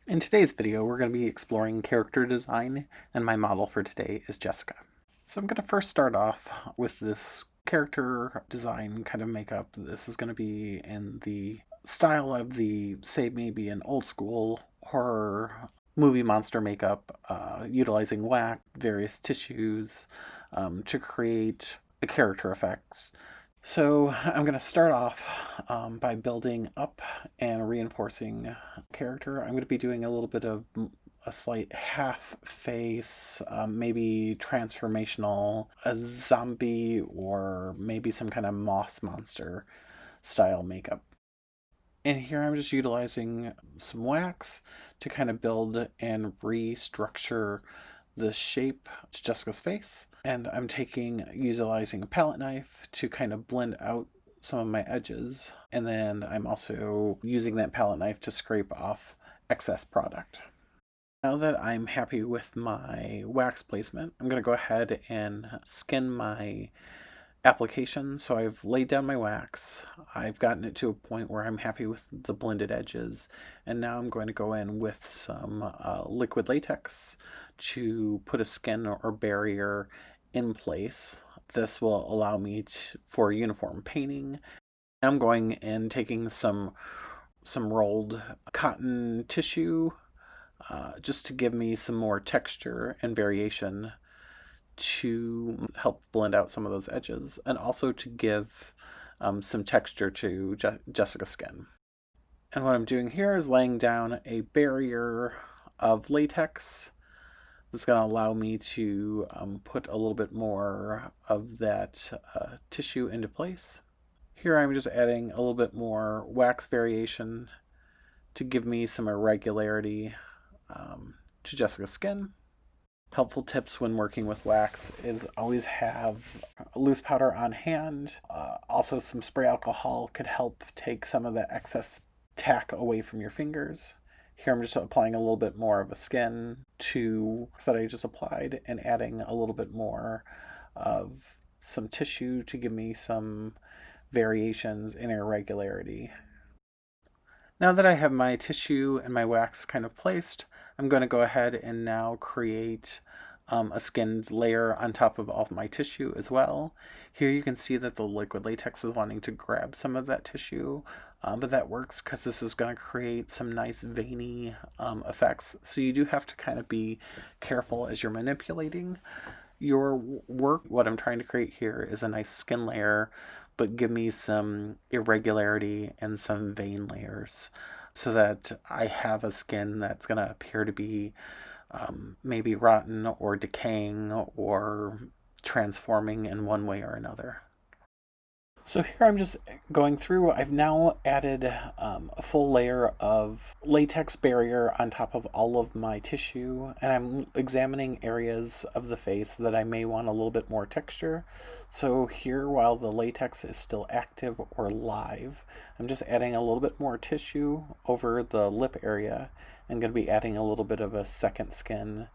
In today's video, we're going to be exploring character design, and my model for today is Jessica. So I'm going to first start off with this character design kind of makeup. This is going to be in the style of say maybe an old school horror movie monster makeup, utilizing wax, various tissues to create a character effects. So I'm going to start off by building up and reinforcing character. I'm going to be doing a little bit of a slight half face, maybe transformational, a zombie, or maybe some kind of moss monster style makeup. And here I'm just utilizing some wax to kind of build and restructure the shape to Jessica's face. And I'm utilizing a palette knife to kind of blend out some of my edges. And then I'm also using that palette knife to scrape off excess product. Now that I'm happy with my wax placement, I'm going to go ahead and skin my application. So I've laid down my wax. I've gotten it to a point where I'm happy with the blended edges. And now I'm going to go in with some liquid latex to put a skin or barrier in place. This will allow me for uniform painting. I'm going and taking some rolled cotton tissue just to give me some more texture and variation to help blend out some of those edges, and also to give some texture to Jessica's skin. And what I'm doing here is laying down a barrier of latex that's going to allow me to put a little bit more of that tissue into place. Here I'm just adding a little bit more wax variation to give me some irregularity to Jessica's skin. Helpful tips when working with wax is always have loose powder on hand. Also, some spray alcohol could help take some of the excess tack away from your fingers. Here I'm just applying a little bit more of a skin to that I just applied, and adding a little bit more of some tissue to give me some variations in irregularity. Now that I have my tissue and my wax kind of placed, I'm going to go ahead and now create a skinned layer on top of all of my tissue as well. Here you can see that the liquid latex is wanting to grab some of that tissue, but that works because this is going to create some nice veiny effects. So you do have to kind of be careful as you're manipulating your work. What I'm trying to create here is a nice skin layer, but give me some irregularity and some vein layers so that I have a skin that's going to appear to be maybe rotten or decaying or transforming in one way or another. So here I'm just going through. I've now added a full layer of latex barrier on top of all of my tissue, and I'm examining areas of the face that I may want a little bit more texture. So here, while the latex is still active or live, I'm just adding a little bit more tissue over the lip area. I'm going to be adding a little bit of a second skin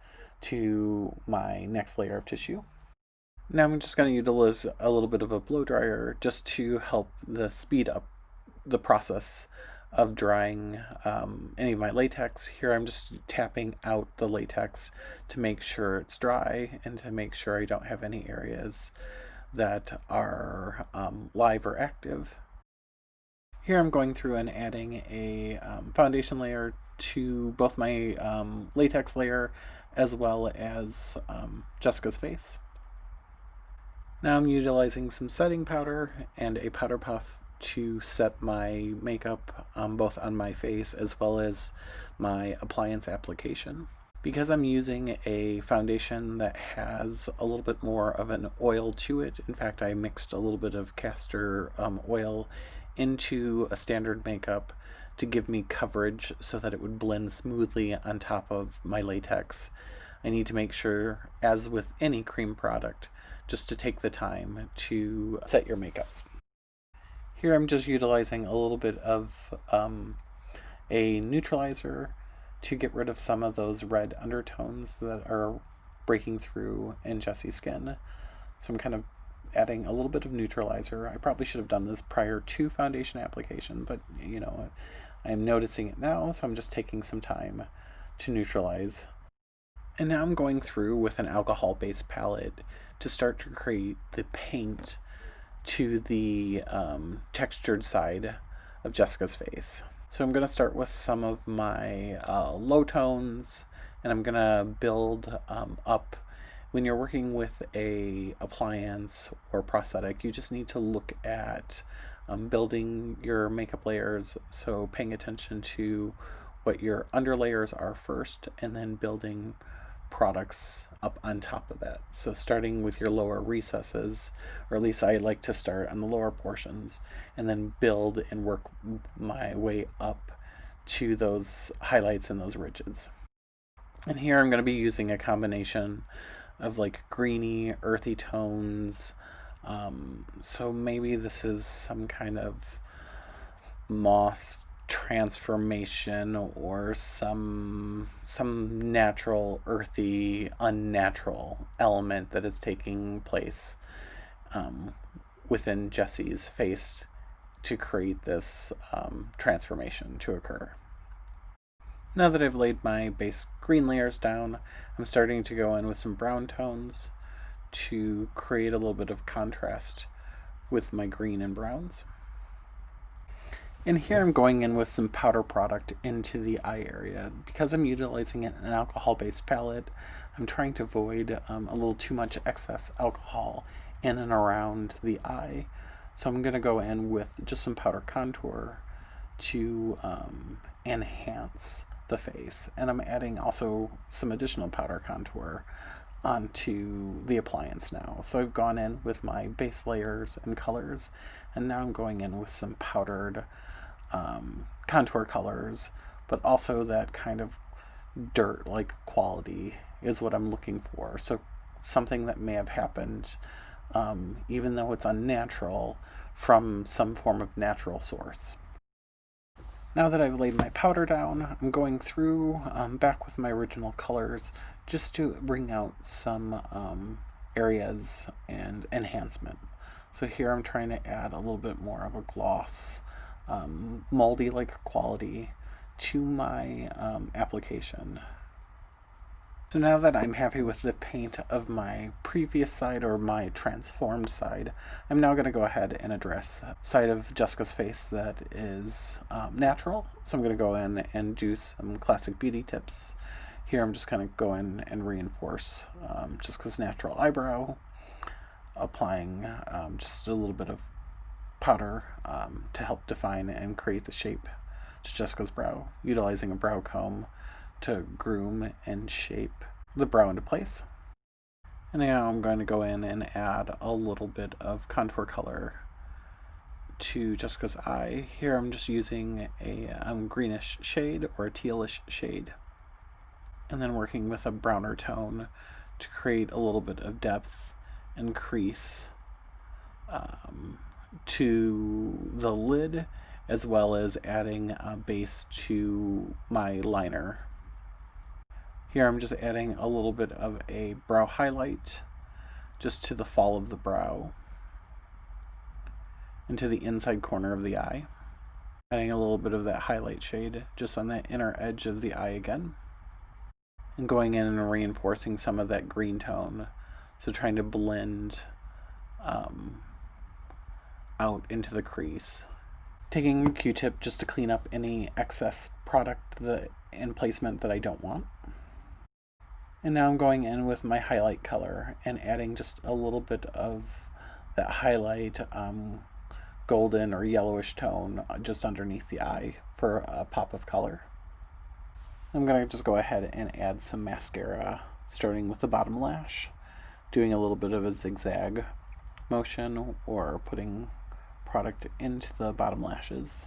to my next layer of tissue. Now I'm just going to utilize a little bit of a blow dryer just to help speed up the process of drying any of my latex. Here I'm just tapping out the latex to make sure it's dry and to make sure I don't have any areas that are live or active. Here I'm going through and adding a foundation layer to both my latex layer as well as Jessica's face. Now I'm utilizing some setting powder and a powder puff to set my makeup both on my face as well as my appliance application. Because I'm using a foundation that has a little bit more of an oil to it, in fact I mixed a little bit of castor oil into a standard makeup to give me coverage so that it would blend smoothly on top of my latex. I need to make sure, as with any cream product, just to take the time to set your makeup. Here I'm just utilizing a little bit of a neutralizer to get rid of some of those red undertones that are breaking through in Jessie's skin. So I'm kind of adding a little bit of neutralizer. I probably should have done this prior to foundation application, but I'm noticing it now, so I'm just taking some time to neutralize. And now I'm going through with an alcohol-based palette to start to create the paint to the textured side of Jessica's face. So I'm going to start with some of my low tones, and I'm going to build up. When you're working with a appliance or prosthetic, you just need to look at building your makeup layers, so paying attention to what your underlayers are first, and then building products up on top of that. So starting with your lower recesses, or at least I like to start on the lower portions, and then build and work my way up to those highlights and those ridges. And here I'm going to be using a combination of like greeny, earthy tones. So maybe this is some kind of moss transformation or some natural, earthy, unnatural element that is taking place within Jessie's face to create this transformation to occur. Now that I've laid my base green layers down, I'm starting to go in with some brown tones to create a little bit of contrast with my green and browns. And here I'm going in with some powder product into the eye area. Because I'm utilizing an alcohol-based palette, I'm trying to avoid a little too much excess alcohol in and around the eye. So I'm going to go in with just some powder contour to enhance the face. And I'm adding also some additional powder contour onto the appliance now. So I've gone in with my base layers and colors, and now I'm going in with some powdered contour colors, but also that kind of dirt-like quality is what I'm looking for. So something that may have happened, even though it's unnatural, from some form of natural source. Now that I've laid my powder down, I'm going through back with my original colors just to bring out some areas and enhancement. So here I'm trying to add a little bit more of a gloss, moldy-like quality to my application. So now that I'm happy with the paint of my previous side, or my transformed side, I'm now going to go ahead and address the side of Jessica's face that is natural. So I'm going to go in and do some classic beauty tips. Here I'm just going to go in and reinforce just because natural eyebrow, applying just a little bit of powder to help define and create the shape to Jessica's brow, utilizing a brow comb to groom and shape the brow into place. And now I'm going to go in and add a little bit of contour color to Jessica's eye. Here I'm just using a greenish shade or a tealish shade, and then working with a browner tone to create a little bit of depth and crease to the lid, as well as adding a base to my liner. Here I'm just adding a little bit of a brow highlight just to the fall of the brow into the inside corner of the eye. Adding a little bit of that highlight shade just on the inner edge of the eye again. And going in and reinforcing some of that green tone. So trying to blend out into the crease. Taking a Q-tip just to clean up any excess product and placement that I don't want. And now I'm going in with my highlight color and adding just a little bit of that highlight golden or yellowish tone just underneath the eye for a pop of color. I'm going to just go ahead and add some mascara, starting with the bottom lash, doing a little bit of a zigzag motion or putting product into the bottom lashes.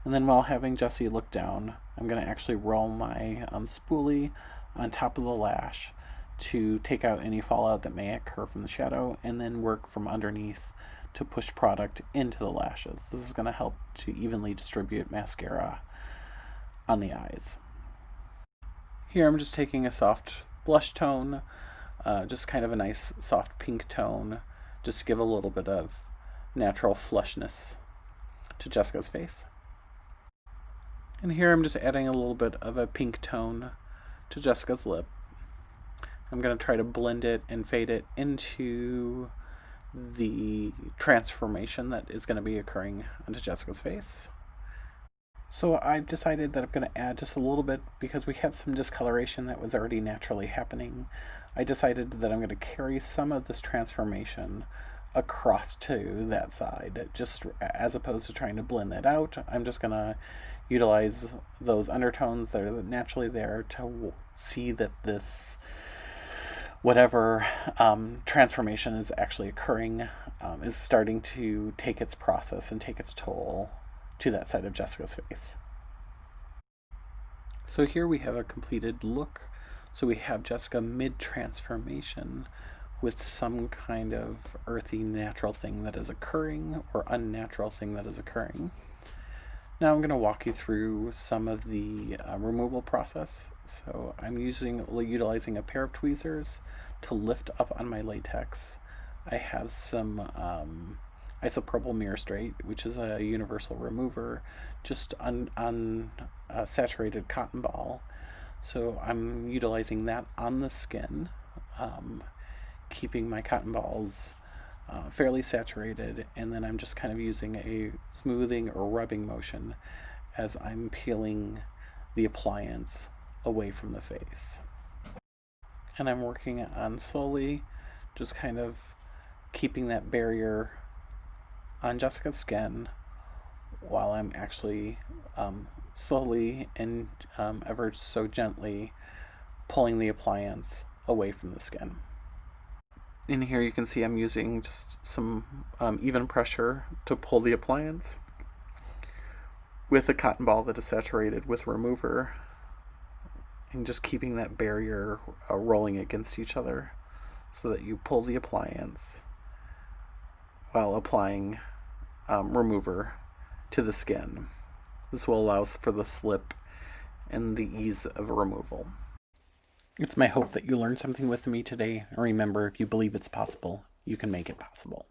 And then while having Jessie look down, I'm going to actually roll my spoolie on top of the lash to take out any fallout that may occur from the shadow, and then work from underneath to push product into the lashes. This is going to help to evenly distribute mascara on the eyes. Here I'm just taking a soft blush tone, just kind of a nice soft pink tone, just to give a little bit of natural flushness to Jessica's face. And here I'm just adding a little bit of a pink tone to Jessica's lip. I'm going to try to blend it and fade it into the transformation that is going to be occurring onto Jessica's face. So I've decided that I'm going to add just a little bit, because we had some discoloration that was already naturally happening. I decided that I'm going to carry some of this transformation across to that side, just as opposed to trying to blend that out. I'm just going to utilize those undertones that are naturally there to see that this whatever transformation is actually occurring is starting to take its process and take its toll to that side of Jessica's face. So here we have a completed look. So we have Jessica mid-transformation with some kind of earthy natural thing that is occurring or unnatural thing that is occurring. Now I'm going to walk you through some of the removal process. So I'm utilizing a pair of tweezers to lift up on my latex. I have some isopropyl myrstrate, which is a universal remover, just on a saturated cotton ball. So I'm utilizing that on the skin, keeping my cotton balls fairly saturated, and then I'm just kind of using a smoothing or rubbing motion as I'm peeling the appliance away from the face. And I'm working on slowly just kind of keeping that barrier on Jessica's skin while I'm actually slowly and ever so gently pulling the appliance away from the skin. In here you can see I'm using just some even pressure to pull the appliance with a cotton ball that is saturated with remover, and just keeping that barrier rolling against each other so that you pull the appliance while applying remover to the skin. This will allow for the slip and the ease of removal. It's my hope that you learned something with me today. And remember, if you believe it's possible, you can make it possible.